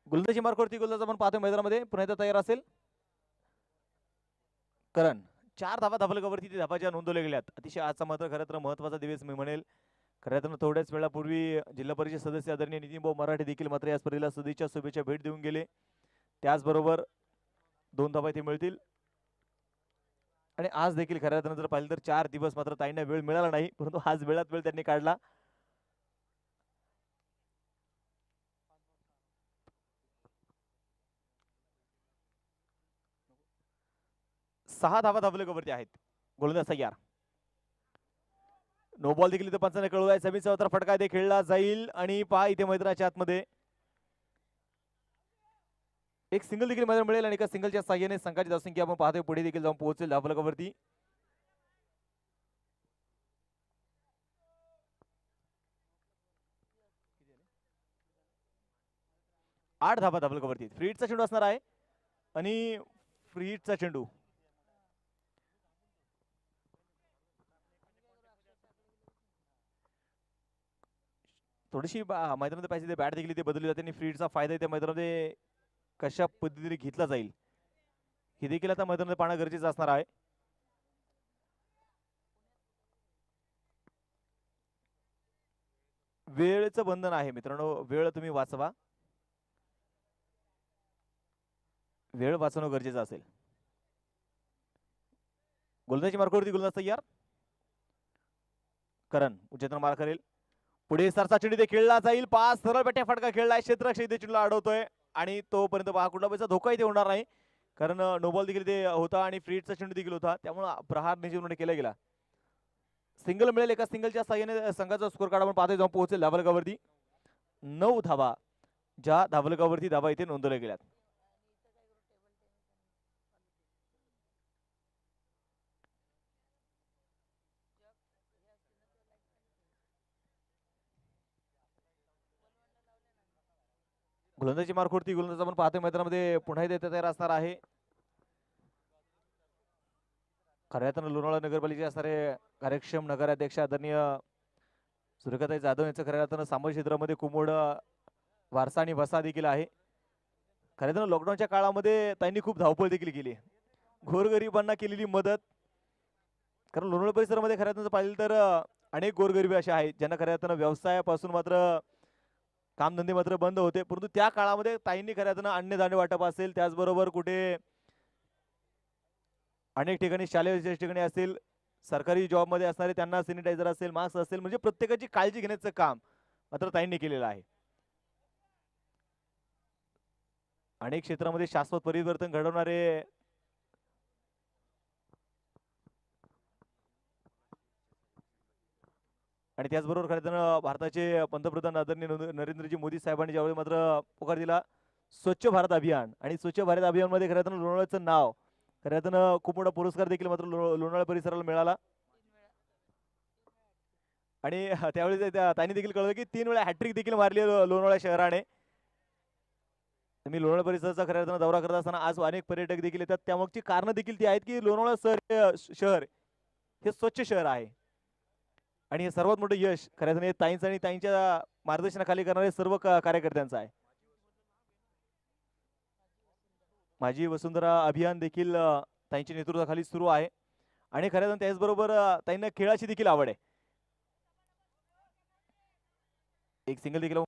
गोलंदाजी मार्कवरती गोलंदाज आपण पाहतोय मैदानामध्ये पुन्हा एकदा तयार असेल. करण 4 धावा धाबलकावरती ते धाबाच्या नोंदवल्या गेल्यात. अतिशय आजचा मात्र खरं तर महत्वाचा दिवस मी म्हणेल. खरं तर थोड्याच वेळापूर्वी जिल्हा परिषद सदस्य आदरणीय नितीन भाऊ मराठे देखील मात्र या स्पर्धेला सदिच्छा शुभेच्छा भेट देऊन गेले. त्याचबरोबर 2 धावा इथे मिळतील. आणि आज देखील खऱ्या अर्थानं जर पाहिलं तर 4 दिवस मात्र ताईंना वेळ मिळाला नाही, परंतु आज वेळात वेळ त्यांनी काढला. 6 धावा धाबलकावरती आहेत. गोलंदाज तयार. नो बॉल देखील इथे पंचाने कळवलाय. समीचा तर फटका इथे खेळला जाईल आणि पहा इथे मैदानाच्या आतमध्ये एक सिंगल देखील मैदान मिळेल आणि एका सिंगलच्या साह्याने संघाची धावसंख्या आपण पाहतोय पुढे देखील जाऊन पोहोचेल धाबलकावरती. 8 धावा धाबलकावरती. फ्री हिटचा चेंडू असणार आहे आणि फ्री हिटचा चेंडू थोडीशी मैदानामध्ये पाहिजे बॅट देखील इथे बदलली जाते आणि फ्री हिटचा फायदा इथे मैदानामध्ये कशा पद्धतीने घेतला जाईल हे देखील आता मैदानामध्ये पाहणं गरजेचं असणार आहे. वेळेचं बंधन आहे मित्रांनो, वेळ तुम्ही वाचवा. वेळ वाचवणं गरजेचं असेल. गोलंदाजी मार्गावरती गोलंदाज तयार. करण उच्चतन मार करेल. पुढे सरसा चेंडू इथे खेळला जाईल. पाच सरळ बेट्या फटका खेळलाय. क्षेत्ररक्षक इथे चेंडूला अडवतोय आणि तोपर्यंत पहा कुठला पैसा धोका इथे होणार नाही, कारण नो बॉल देखील इथे होता आणि फ्री हिटचा चेंडू देखील होता, त्यामुळे प्रहार निजीवने केला गेला. सिंगल मिळेल. एका सिंगलच्या साह्याने संघाचा स्कोर कार्ड आपण पाहतोय जाऊन पोहोचेल धाबलकावरती. 9 धावा ज्या धाबलकावरती धावा इथे नोंदवल्या गेल्यात. गोलंदाजी मार्कवरती गोलंदाज आपण पाहतोय मैदानामध्ये पुन्हा एकदा तयार असणार आहे. खऱ्या अर्थानं लोणावळा नगरपालिकेचे असणारे कार्यक्षम नगराध्यक्ष आदरणीय सुरेखाताई जाधव यांचं खऱ्या अर्थानं सामाजिक क्षेत्रामध्ये खूप मोठा वारसा आणि वसा देखील आहे. खऱ्या अर्थानं लॉकडाऊनच्या काळामध्ये त्यांनी खूप धावपळ देखील केली, गोरगरिबांना केलेली मदत. कारण लोणावळा परिसरामध्ये खऱ्या अर्थानं पाहिलं तर अनेक गोरगरिबी अशा आहेत ज्यांना खऱ्या अर्थानं व्यवसायापासून मात्र कामधंदे मात्र बंद होते, परंतु त्या काळामध्ये ताईंनी खऱ्या अर्थानं अन्नधान्य वाटप असेल, त्याचबरोबर कुठे अनेक ठिकाणी शालेय ठिकाणी असेल, सरकारी जॉबमध्ये असणारे त्यांना सॅनिटायझर असेल, मास्क असेल, म्हणजे प्रत्येकाची काळजी घेण्याचं काम मात्र ताईंनी केलेलं आहे. अनेक क्षेत्रामध्ये शाश्वत परिवर्तन घडवणारे आणि त्याचबरोबर खरं तर भारताचे पंतप्रधान आदरणीय नरेंद्रजी मोदी साहेबांनी ज्यावेळी मात्र पुकार दिला स्वच्छ भारत अभियान, आणि स्वच्छ भारत अभियान मध्ये खरं तर लोणावळ्याचं नाव खरं तर खूप मोठा पुरस्कार देखील मात्र लोणावळा परिसराला मिळाला. आणि त्यावेळी त्यांनी देखील कळलं की 3 वेळा हॅट्रिक देखील मारली लोणावळा शहराने. मी लोणावळा परिसराचा खऱ्या अर्थानं दौरा करत असताना आज अनेक पर्यटक देखील येतात, त्यामागची कारण देखील ती आहेत की लोणावळा शहर हे स्वच्छ शहर आहे आणि हे सर्वात मोठं यश खऱ्या अर्थाने ताईंचं आणि ताईंच्या मार्गदर्शनाखाली करणारे सर्व कार्यकर्त्यांचं आहे. माझी वसुंधरा अभियान देखील ताईंच्या नेतृत्वाखाली सुरू आहे आणि खऱ्या अर्थाने त्याचबरोबर ताईंना खेळाची देखील आवड आहे. एक सिंगल देखील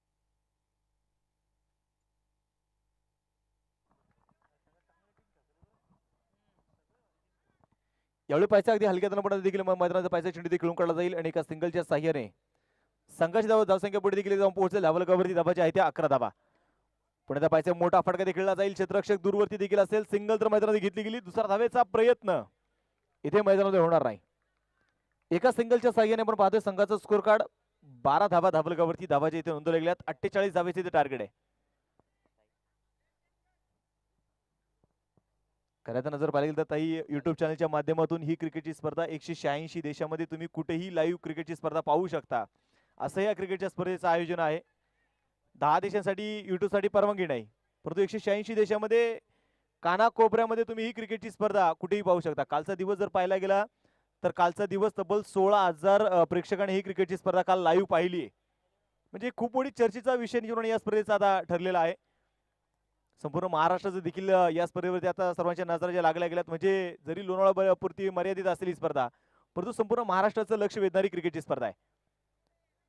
यावेळी पैसा अगदी हलक्या पण देखील मैदानाचा पैसा चेंडू देखील खेळून काढला जाईल आणि एका सिंगलच्या साह्याने संघाची धावसंख्या पुढे देखील जाऊन पोहोचेल. धाबलकावरती धाबाची आहे त्या 11 धाबा. पुढे पाहिजे मोठा फटका देखील खेळला जाईल. क्षेत्ररक्षक दूरवरती देखील असेल. सिंगल तर मैदानात घेतली गेली. दुसरा धावेचा प्रयत्न इथे मैदानामध्ये होणार नाही. एका सिंगलच्या साह्याने आपण पाहतोय संघाचं स्कोर कार्ड 12 धाबा धाबलकावरती धाबाच्या इथे नोंदवल्या गेल्यात. 48 धावेचे इथे टार्गेट आहे. खऱ्या तर नजर पाहिली तर ताई युट्यूब चॅनलच्या माध्यमातून ही क्रिकेटची स्पर्धा 186 देशामध्ये तुम्ही कुठेही लाईव्ह क्रिकेटची स्पर्धा पाहू शकता. असं या क्रिकेटच्या स्पर्धेचं आयोजन आहे. 10 देशांसाठी युट्यूबसाठी परवानगी नाही, परंतु 186 देशामध्ये कानाकोपऱ्यामध्ये तुम्ही ही क्रिकेटची स्पर्धा कुठेही पाहू शकता. कालचा दिवस जर पाहायला गेला तर कालचा दिवस तब्बल 16,000 प्रेक्षकांनी ही क्रिकेटची स्पर्धा काल लाईव्ह पाहिली आहे. म्हणजे खूप मोठी चर्चेचा विषय निवडून या स्पर्धेचा आता ठरलेला आहे. संपूर्ण महाराष्ट्राचं देखील या स्पर्धेवरती आता सर्वांच्या नजरा ज्या लागल्या गेल्यात. म्हणजे जरी लोणावळा पुरती मर्यादित असेल ही स्पर्धा, परंतु संपूर्ण महाराष्ट्राचं लक्ष वेधणारी क्रिकेटची स्पर्धा आहे.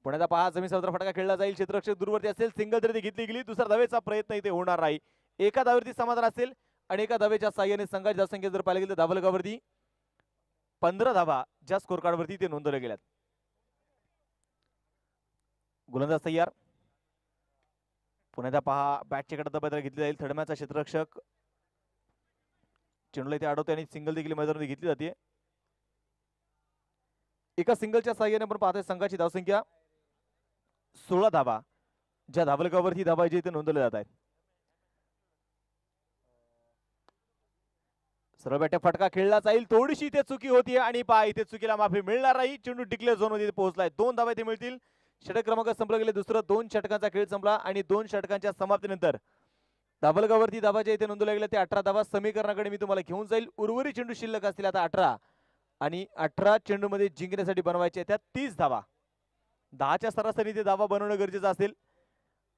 पुण्याचा पहा जमीन समुद्र फटका खेळला जाईल. क्षेत्ररक्षक दूरवरती असेल, सिंगल तरी घेतली गेली. दुसरा धावेचा प्रयत्न इथे होणार नाही. एका धावेवरती समाधान असेल आणि एका धावेच्या साह्याने संघाची धावसंख्या जर पाहायला गेली तर धावलगावरती 15 धावा ज्या स्कोर कार्ड वरती ते नोंदवल्या गेल्यात. गोलंदाज तयार. पुण्याचा पहा बॅटच्या कडे दबायला घेतली जाईल. थर्ड मॅचचा क्षेत्ररक्षक चेंडूला इथे अडवते आणि सिंगल देखील मैदानामध्ये घेतली जाते. एका सिंगलच्या साह्याने आपण पाहतोय संघाची धावसंख्या 16 धावा ज्या धावलगावरती धावा जे इथे नोंदवल्या जात आहेत. सरळ बॅट फटका खेळला जाईल. थोडीशी इथे चुकी होतीये आणि पहा इथे चुकीला माफी मिळणार नाही. चेंडू डिक्लेअर झोन मध्ये पोहोचलाय. 2 धावा इथे मिळतील. षटक क्रमांक संपला गेले. दुसरं 2 षटकांचा खेळ संपला आणि 2 षटकांच्या समाप्तीनंतर धावलगावरती धावा जे इथे नोंदवल्या गेल्या ते 18 धावा समीकरणाकडे मी तुम्हाला घेऊन जाईल. उर्वरित चेंडू शिल्लक असतील आता 18 आणि 18 चेंडू मध्ये जिंकण्यासाठी बनवायचे त्या 30 धावा. 10च्या सरासरी ते धावा बनवणं गरजेचं असेल.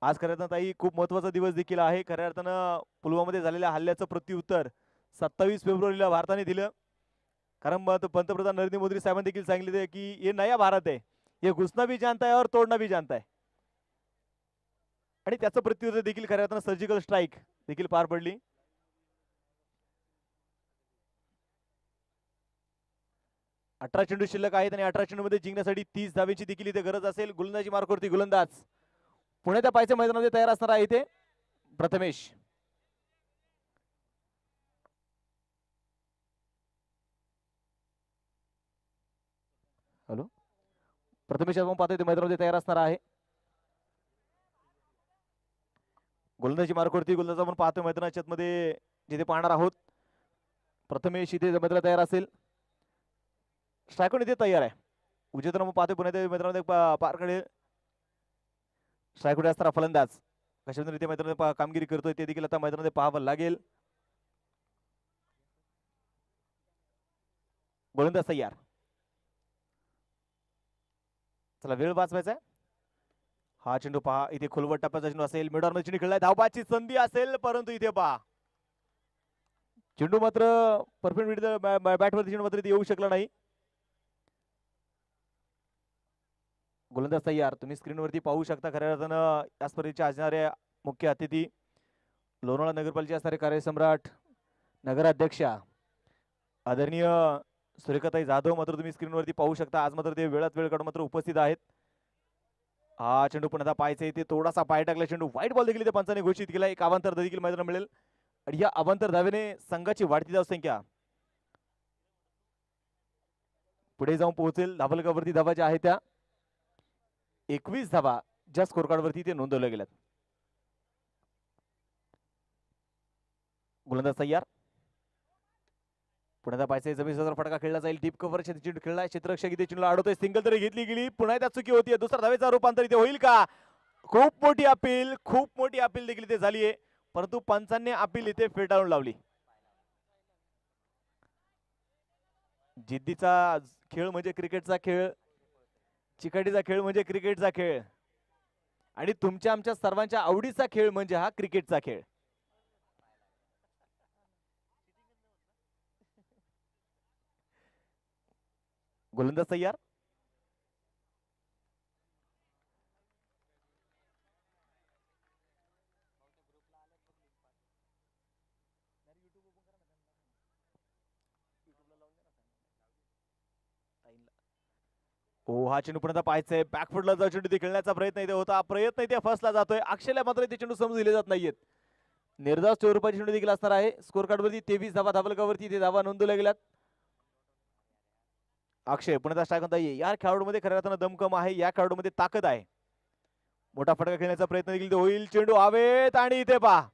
आज खऱ्या अर्थानं ताई खूप महत्वाचा दिवस देखील आहे. खऱ्या अर्थानं पुलवामामध्ये झालेल्या हल्ल्याचं प्रत्युत्तर 27 फेब्रुवारीला भारताने दिलं. कारण पंतप्रधान नरेंद्र मोदी साहेबांनी देखील सांगितले की ये नया भारत आहे, ये घुसना भी जानता है और तोडना भी जानता है. आणि त्याचं प्रत्युत्तर देखील खऱ्या अर्थानं सर्जिकल स्ट्राईक देखील पार पडली. अठरा चेंडू शिल्लक आहेत आणि 18 चेंडू मध्ये जिंकण्यासाठी 30 धावेची देखील इथे गरज असेल. गोलंदाजी मार्कवरती गोलंदाज पुण्याच्या पायच्या मैदानामध्ये तयार असणार आहे इथे प्रथमेश. हॅलो प्रथमेश आपण पाहतोय ते मैदानामध्ये तयार असणार आहे. गोलंदाजी मार्कवरती गोलंदाज आपण पाहतोय मैदानाच्या मध्ये जिथे पाहणार आहोत. प्रथमेश इथे मैदानात तयार असेल. स्ट्रायकोन इथे तयार आहे. उजेतून आपण पाहतोय पुण्याच्या मैदानामध्ये पार करेल. स्ट्रायकोन असणारा फलंदाज कशा रीती मैदानामध्ये कामगिरी करतोय ते देखील आता मैदानामध्ये पाहावं लागेल. गोलंदाज तयार. चला वेळ वाचवायचा आहे. हा चेंडू पहा इथे खोलवट टप्प्याचा चेंडू असेल. मिडॉर्न चेंडू खेळलाय. धावबाची संधी असेल परंतु इथे पहा चेंडू मात्र परफेक्ट बॅटवरती चेंडू मात्र इथे येऊ शकला नाही. गोलंदाज तयार. तुम्ही स्क्रीनवरती पाहू शकता खऱ्या अर्थानं या स्पर्धेच्या असणाऱ्या मुख्य अतिथी लोणावळा नगरपालिकेचे असणारे कार्यसम्राट नगराध्यक्षा आदरणीय सुरेखाताई जाधव मात्र तुम्ही स्क्रीनवरती पाहू शकता. आज मात्र ते वेळात वेळ काढून मात्र उपस्थित आहेत. हा चेंडू पुन्हा पाहायचा इथे थोडासा पाय टाकला. चेंडू व्हाईट बॉल देखील पंचाने घोषित केला. एक अवांतर देखील मैदानात मिळेल आणि या अवांतर धावेने संघाची वाढती धावसंख्या पुढे जाऊन पोहोचेल. धावलगावरती धावा ज्या आहेत त्या 21 धावा ज्या स्कोर कार्ड वरती ते नोंदवल्या गेल्यात. गोलंदाज तयार. पुण्याचा पायचा जमीन फटका खेळला जाईल. डीप कव्हर चेंडू खेळलाय. क्षेत्ररक्षक इथे चेंडूला अडवतोय. सिंगल तरी घेतली गेली. पुन्हा त्या चुकी होतीये. दुसरा धावेचा रूपांतर इथे होईल का? खूप मोठी अपील देखील इथे झाली आहे परंतु पंचांनी अपील इथे फेटाळून लावली. जिद्दीचा खेळ म्हणजे क्रिकेटचा खेळ, चिकाटीचा खेळ म्हणजे क्रिकेटचा खेळ आणि तुमच्या आमच्या सर्वांच्या आवडीचा खेळ म्हणजे हा क्रिकेटचा खेळ. गोलंदाज तयार. ओ हा चेंडू पुन्हा पाहायचंय. बॅकफुटला जाऊ चेंडू ते खेळण्याचा प्रयत्न इथे होता. प्रयत्न इथे फसला जातोय. अक्षयला मात्र ते चेंडू समजून दिले जात नाहीयेत. निर्धाव स्वरूपाची चेंडू देखील असणार आहे. स्कोर कार्ड वरती 23 धावा धावलगावरती ते धावा नोंदवल्या गेल्यात. अक्षय पुण्याचा स्ट्राईक होता. या खेळाडूमध्ये खऱ्या अर्थानं दमकम आहे. या खेळाडूमध्ये ताकद आहे. मोठा फटका खेळण्याचा प्रयत्न देखील होईल. चेंडू हवेत आणि इथे पहा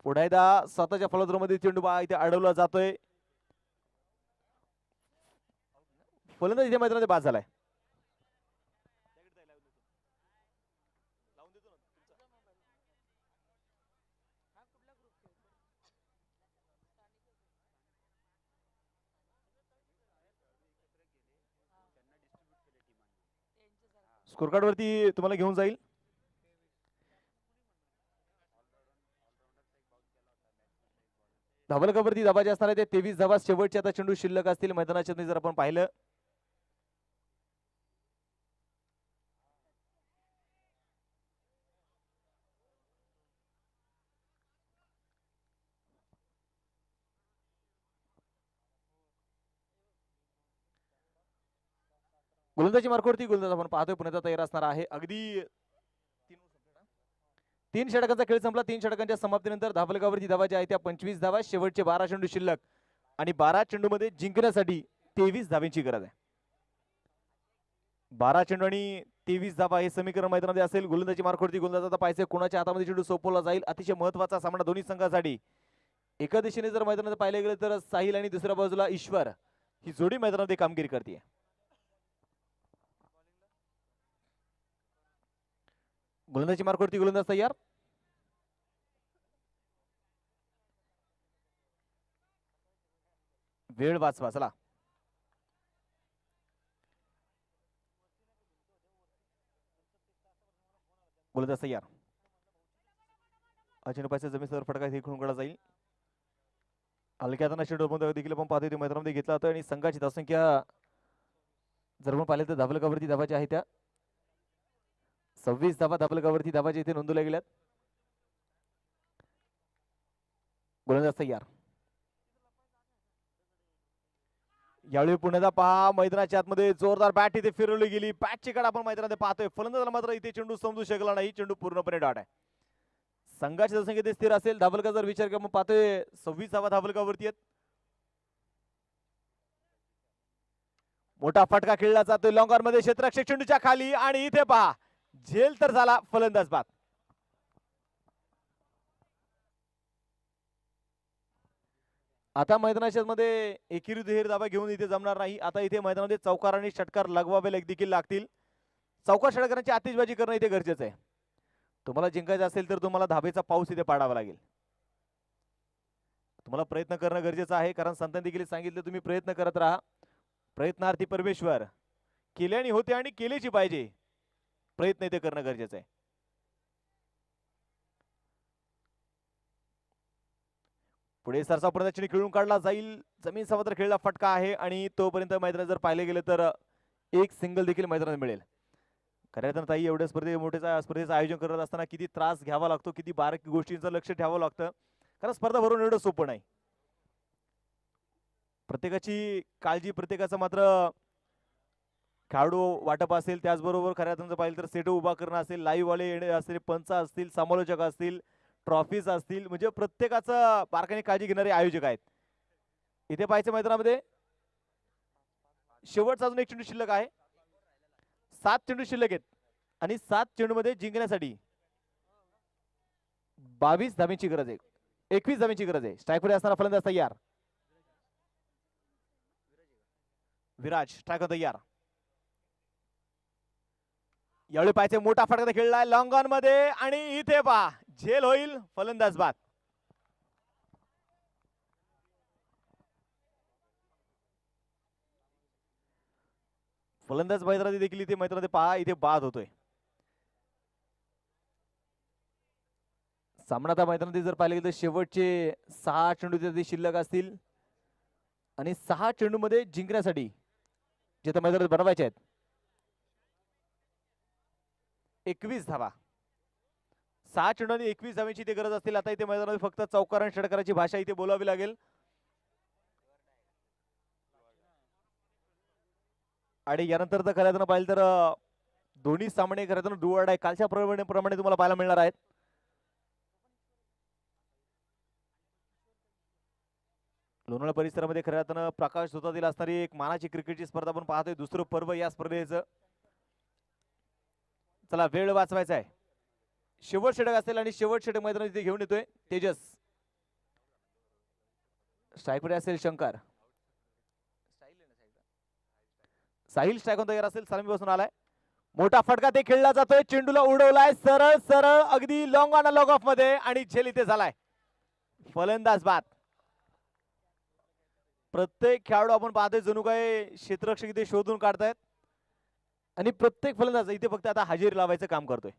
पुढे एकदा स्वतःच्या फलंदाजामध्ये चेंडू इथे अडवला जातोय. फलंदाज इथे मैदानामध्ये बाद झालाय. स्कोर कार्ड वरती तुम्हाला घेऊन जाईल. धावलकावरती धाबाचे असणार आहे ते 23 धावा शेवटचे आता चेंडू शिल्लक असतील मैदानाच्या जर आपण पाहिलं. गोलंदाजी मार्कवरती गोलंदाज आपण पाहतोय पुण्याचा तयार असणार आहे. अगदी 3 षटकांचा खेळ संपला. 3 षटकांच्या समाप्तीनंतर धावलकावरती धावा ज्या आहेत त्या 25 धावा शेवटचे 12 चेंडू शिल्लक आणि 12 चेंडू मध्ये जिंकण्यासाठी 23 धावांची गरज आहे. 12 चेंडू आणि 23 धावा हे समीकरण मैदानामध्ये असेल. गोलंदाजी मार्कवरती गोलंदाज पाहिजे कोणाच्या हातामध्ये चेंडू सोपवला जाईल. अतिशय महत्वाचा सामना दोन्ही संघासाठी. एका दिशेने जर मैदानात पाहिले गेले तर साहिल आणि दुसऱ्या बाजूला ईश्वर ही जोडी मैदानामध्ये कामगिरी करते. गोलंदाजी मार्कवरती गोलंदाज तयार. वेळ वाचवा चला. गोलंदाज तयार. चेंडू पाहिजे जमीन सर फटका हे खेळून काढला जाईल. हलक्या हाताने चेंडू देखील आपण पाहतोय मैदानामध्ये घेतला जातोय आणि संघाची धावसंख्या जर आपण पाहिले तर धावलकावरती धावाच्या आहेत त्या 26 धावा धावलकावरती धावाच्या इथे नोंदवल्या गेल्यात. गोलंदाज तयार. यावेळी पुण्याचा पहा मैदानाच्या आतमध्ये जोरदार बॅट इथे फिरवली गेली. बॅटची कडा आपण मैदानात पाहतोय. फलंदाजाला मात्र इथे चेंडू समजू शकला नाही. चेंडू पूर्णपणे डॉट आहे. संघाची धावसंख्या स्थिर असेल. धावलका जर विचार केला पाहतोय 26 धावा धावलकावरती आहेत. मोठा फटका खेळला जातोय लॉंग मध्ये क्षेत्ररक्षक चेंडूच्या खाली आणि इथे पहा झेल तर झाला फलंदाज बाद. आता मैदानाच्या मध्ये एकेरी दुहेरी धावा घेऊन इथे जमणार नाही. आता इथे मैदानामध्ये चौकार आणि षटकार लगवावे देखील लागतील. चौकार षटकारांची आतिषबाजी करणं इथे गरजेचं आहे. तुम्हाला जिंकायचं असेल तर तुम्हाला धाबेचा पाऊस इथे पाडावा लागेल. तुम्हाला प्रयत्न करणं गरजेचं आहे कारण संतांनी देखील सांगितलं तुम्ही प्रयत्न करत राहा. प्रयत्नार्थी परमेश्वर. केल्याने होते आणि केलेची पाहिजे. प्रयत्न इथे करणं गरजेचं आहे. पुढे सरसापुराचा चेंडू खेळून काढला जाईल. जमीन समुद्र खेळला फटका आहे आणि तोपर्यंत मैदानात जर पाहिले गेले तर एक सिंगल देखील मैदानात मिळेल. खऱ्या अर्थानं ताई एवढ्या मोठ्या स्पर्धेचं आयोजन करत असताना किती त्रास घ्यावा लागतो, किती बारीक गोष्टींचं लक्ष ठेवावं लागतं. कारण स्पर्धा भरून एवढं सोपं नाही. प्रत्येकाची काळजी प्रत्येकाचं मात्र खेळाडू वाटप असेल. त्याचबरोबर खऱ्या अर्थानं पाहिलं तर सेट उभा करणं असेल, लाईव्ह वाले येणे असतील, पंच असतील, समालोचक असतील, ट्रॉफीज असतील, म्हणजे प्रत्येकाचं बारकाईने काळजी घेणारे आयोजक आहेत. इथे पाहायचं मैदानामध्ये शेवटचा अजून एक चेंडू शिल्लक आहे. 7 चेंडू शिल्लक आहेत आणि 7 चेंडू मध्ये जिंकण्यासाठी 22 धाब्यांची गरज आहे. 21 धाब्यांची गरज आहे. स्ट्राईकवर असणारा फलंदाज तयार. विराज स्ट्राईकवर तयार. यावेळी पाहिजे मोठा फटका खेळलाय लॉंग ऑन मध्ये आणि इथे पहा झेल होईल फलंदाज बाद. फलंदाज मैदानात देखील इथे मैदानात पहा इथे बाद होतोय. सामना मैदानात जर पाहिले तर शेवटचे 6 चेंडू तिथे शिल्लक असतील आणि 6 चेंडू मध्ये जिंकण्यासाठी जिथे मैदानात बनवायचे आहेत 21 धावा. 6 चेंडू आणि 21 धावांची इथे गरज असतील. आता इथे मैदानात फक्त चौकार आणि षटकाराची भाषा इथे बोलावी लागेल. आणि यानंतर तर खऱ्या पाहिलं तर दोन्ही सामने खऱ्या डुवाड आहे. कालच्या प्रमाणे तुम्हाला पाहायला मिळणार आहेत. लोणावळा परिसरामध्ये खऱ्या अर्थानं प्रकाश धोतातील असणारी एक मानाची क्रिकेटची स्पर्धा आपण पाहतोय. दुसरं पर्व या स्पर्धेचं. चला वेळ वाचवायचा आहे. शेवट षटक असेल आणि शेवट षटक मैदानात इथे घेऊन येतोय तेजस. स्ट्राईकवर असेल शंकर, साहिल स्ट्राईक तयार असेल, सलामी बसून आलाय, मोठा फटका ते खेळला जातोय, चेंडूला उडवलाय सरळ सरळ अगदी लॉंग ऑन लॉग ऑफ मध्ये आणि झेल इथे झालाय. फलंदाज बाद. प्रत्येक खेळाडू आपण पाहतोय जणू काय क्षेत्ररक्षक इथे शोधून काढतायत आणि प्रत्येक फलंदाज इथे फक्त आता हजेरी लावायचं काम करतोय.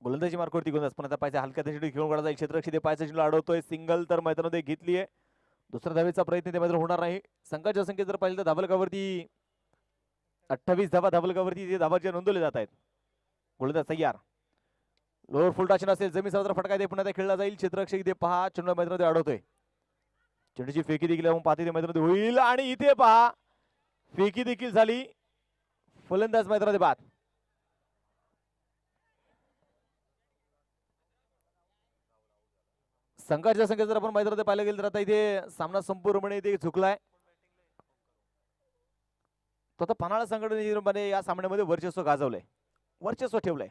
गोलंदाजी मार्कवरती गोलंदाज पण आता पाहिजे हलक्या चेंडू खेळून काढायचा, क्षेत्ररक्षक पायाचा चेंडू अडवतोय, सिंगल तर मैदानामध्ये घेतलीये, दुसऱ्या धावेचा प्रयत्न त्या मैदानात होणार नाही. संघाच्या संख्येत जर पाहिलं तर धावलकावरती 28 धावा धावलकावरती ते धावाचे नोंदवले जात आहेत. गोलंदाज तयार, लोअर फुल टाचन असेल, जमीन समुद्र फटका दे, पुन्हा खेळला जाईल, क्षेत्ररक्षक इथे पहा चेंडू मैदानामध्ये अडवतोय, चेंडूची फेकी देखील आपण पाहतोय मैदानामध्ये होईल आणि इथे पहा फेकी देखील झाली, फलंदाज मैदानामध्ये बाद. संघाच्या संख्येत जर आपण मैदानामध्ये पाहिलं गेलं तर आता इथे सामना संपूर्णपणे इथे झुकलाय. तो आता पन्हाळा संघटनेने या सामन्यामध्ये वर्चस्व गाजवलंय, वर्चस्व ठेवलंय.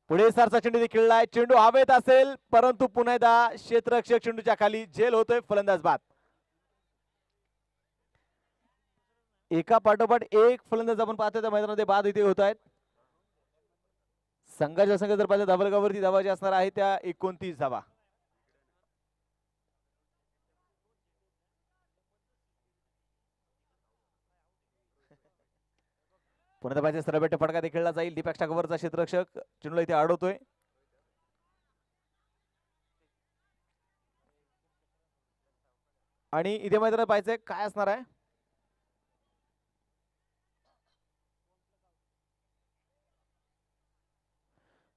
पुढे सरचा चेंडू खेळलाय, चेंडू हवेत असेल परंतु पुन्हा एकदा क्षेत्ररक्षक चेंडूच्या खाली झेल होतोय, फलंदाज बाद. एका पाठोपाठ एक फलंदाज आपण पाहतोय त्या मैदानामध्ये बाद इथे होत आहेत. संघाच्या संख्येत जर पाहिलं धावलकावरती धावा ज्या असणार आहे त्या 29 धावा. पुन्हा पाहिजे सरबेट फटका खेळला जाईल, दीपक टाकवरचा क्षेत्ररक्षक चेंडूला इथे अडवतोय. आणि इथे मैदानात पाहिजे काय असणार आहे,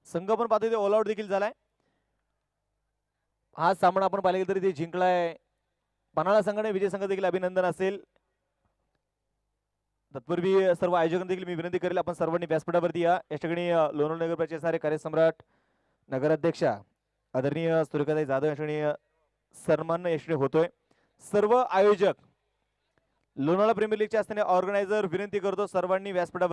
संघ पण पाहतोय ऑल आउट देखील झालाय. हा सामना आपण पाहिला तरी ते जिंकलाय पन्हाळा संघाने, विजय संघ देखील अभिनंदन असेल. तत्पूर्वी सर्व आयोजकांना देखील मी विनंती करेल आपण सर्वांनी व्यासपीठावरती या. या ठिकाणी लोणावळा नगर परिषदेचे असणारे कार्यसम्राट नगराध्यक्षा आदरणीय सुरेखाताई जाधव या ठिकाणी सन्मान या ठिकाणी होतोय. सर्व आयोजक लोणावळा प्रीमियर लीगचे असणारे ऑर्गनायझर विनंती करतो सर्वांनी व्यासपीठावर